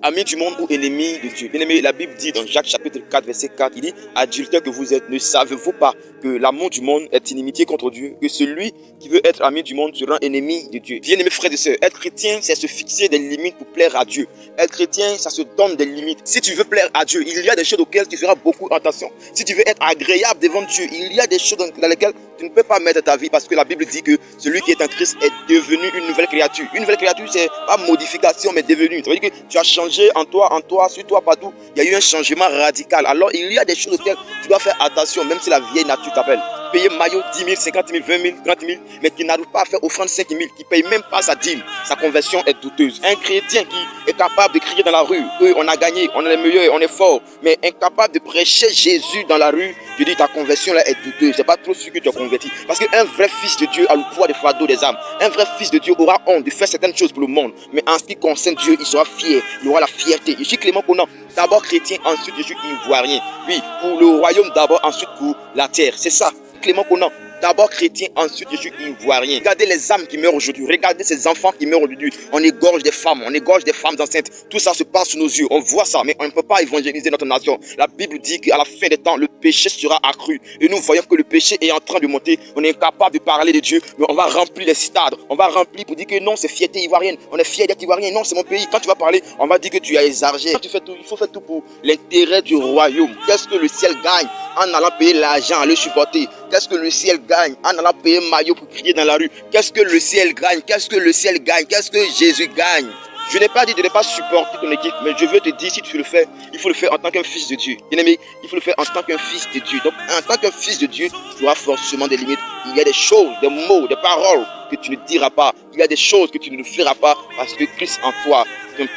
Amis du monde ou ennemis de Dieu. Bien aimé, la Bible dit dans Jacques chapitre 4 verset 4, il dit: adultères que vous êtes, ne savez-vous pas que l'amour du monde est inimitié contre Dieu, que celui qui veut être ami du monde sera ennemi de Dieu. Bien aimé frères et sœurs, être chrétien, c'est se fixer des limites pour plaire à Dieu. Être chrétien, ça se donne des limites. Si tu veux plaire à Dieu, il y a des choses auxquelles tu feras beaucoup attention. Si tu veux être agréable devant Dieu, il y a des choses dans lesquelles tu ne peux pas mettre ta vie, parce que la Bible dit que celui qui est en Christ est devenu une nouvelle créature. Une nouvelle créature, c'est pas modification, mais devenu. Ça veut dire que tu as changé en toi, sur toi, partout. Il y a eu un changement radical. Alors, il y a des choses auxquelles tu dois faire attention, même si la vieille nature t'appelle. Payer maillot 10 000, 50 000, 20 000, 30 000, mais qui n'arrive pas à faire offrande 5 000, qui ne paye même pas sa dîme. Sa conversion est douteuse. Un chrétien qui est capable de crier dans la rue: on a gagné, on est les meilleurs, on est fort, mais incapable de prêcher Jésus dans la rue, je dis ta conversion là est douteuse. C'est pas trop sûr que tu as converti. Parce qu'un vrai fils de Dieu a le pouvoir de fardeau des âmes. Un vrai fils de Dieu aura honte de faire certaines choses pour le monde, mais en ce qui concerne Dieu, il sera fier, il aura la fierté. Je suis Clément Conan, d'abord chrétien, ensuite je suis ivoirien. Oui, pour le royaume d'abord, ensuite pour la terre. C'est ça, Clément Conan. D'abord chrétien, ensuite je suis ivoirien. Regardez les âmes qui meurent aujourd'hui. Regardez ces enfants qui meurent aujourd'hui. On égorge des femmes, on égorge des femmes enceintes. Tout ça se passe sous nos yeux. On voit ça, mais on ne peut pas évangéliser notre nation. La Bible dit qu'à la fin des temps, le péché sera accru. Et nous voyons que le péché est en train de monter. On est incapable de parler de Dieu, mais on va remplir les stades. On va remplir pour dire que non, c'est fierté ivoirienne. On est fier d'être ivoirien. Non, c'est mon pays. Quand tu vas parler, on va dire que tu as exagéré. Quand tu fais tout, il faut faire tout pour l'intérêt du royaume. Qu'est-ce que le ciel gagne en allant payer l'argent à le supporter? Qu'est-ce que le ciel gagne en allant payer maillot pour crier dans la rue? Qu'est-ce que le ciel gagne? Qu'est-ce que le ciel gagne? Qu'est-ce que Jésus gagne? Je n'ai pas dit de ne pas supporter ton équipe, mais je veux te dire, si tu le fais, il faut le faire en tant qu'un fils de Dieu. Bien aimé, il faut le faire en tant qu'un fils de Dieu. Donc, en tant qu'un fils de Dieu, tu auras forcément des limites. Il y a des choses, des mots, des paroles que tu ne diras pas. Il y a des choses que tu ne feras pas parce que Christ en toi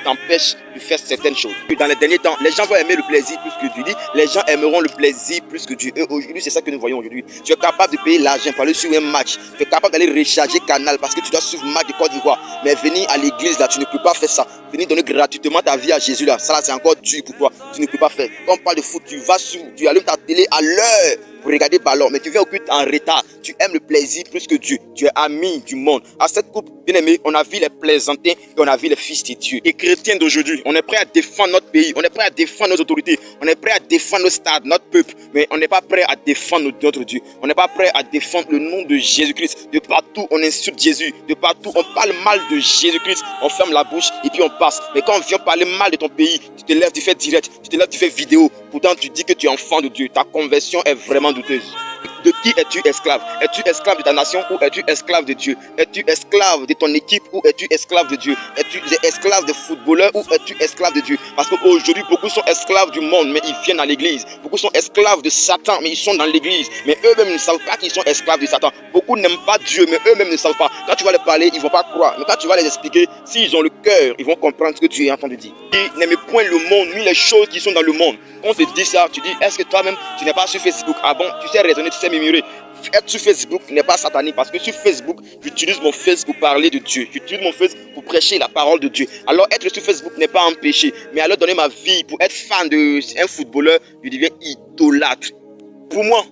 t'empêche de faire certaines choses. Dans les derniers temps, les gens vont aimer le plaisir plus que Dieu. Les gens aimeront le plaisir plus que Dieu. Et aujourd'hui, c'est ça que nous voyons aujourd'hui. Tu es capable de payer l'argent pour aller sur un match. Tu es capable d'aller recharger Canal parce que tu dois suivre le match de Côte d'Ivoire. Mais venir à l'église, là, tu ne peux pas faire ça. Venir donner gratuitement ta vie à Jésus, là, ça, là, c'est encore dur pour toi. Tu ne peux pas faire. Quand on parle de foot, tu allumes ta télé à l'heure pour regarder ballon, mais tu viens au culte en retard. Tu aimes le plaisir plus que Dieu. Tu es ami du monde. À cette coupe, bien aimé, on a vu les plaisantins et on a vu les fils de Dieu. Et chrétiens d'aujourd'hui, on est prêt à défendre notre pays, on est prêt à défendre nos autorités, on est prêt à défendre nos stades, notre peuple, mais on n'est pas prêt à défendre notre Dieu. On n'est pas prêt à défendre le nom de Jésus-Christ. De partout, on insulte Jésus. De partout, on parle mal de Jésus-Christ. On ferme la bouche et puis on passe. Mais quand on vient parler mal de ton pays, tu te lèves, tu fais direct, tu te lèves, tu fais vidéo. Pourtant, tu dis que tu es enfant de Dieu. Ta conversion est vraiment douteuse. De qui es-tu esclave? Es-tu esclave de ta nation ou es-tu esclave de Dieu? Es-tu esclave de ton équipe ou es-tu esclave de Dieu? Es-tu esclave des footballeurs ou es-tu esclave de Dieu? Parce qu'aujourd'hui, beaucoup sont esclaves du monde, mais ils viennent à l'église. Beaucoup sont esclaves de Satan, mais ils sont dans l'église. Mais eux-mêmes ne savent pas qu'ils sont esclaves de Satan. Beaucoup n'aiment pas Dieu, mais eux-mêmes ne savent pas. Quand tu vas leur parler, ils ne vont pas croire. Mais quand tu vas les expliquer, s'ils ont le cœur, ils vont comprendre ce que tu es en train de dire. N'aimez point le monde, ni les choses qui sont dans le monde. Quand on te dit ça, tu dis, est-ce que toi-même, tu n'es pas sur Facebook? Ah bon, tu sais raisonner, tu sais murmurer. Être sur Facebook n'est pas satanique parce que sur Facebook, j'utilise mon face pour parler de Dieu. J'utilise mon face pour prêcher la parole de Dieu. Alors être sur Facebook n'est pas un péché. Mais alors donner ma vie pour être fan d'un footballeur, je deviens idolâtre. Pour moi,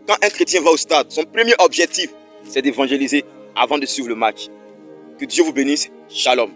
quand un chrétien va au stade, son premier objectif, c'est d'évangéliser avant de suivre le match. Que Dieu vous bénisse. Shalom.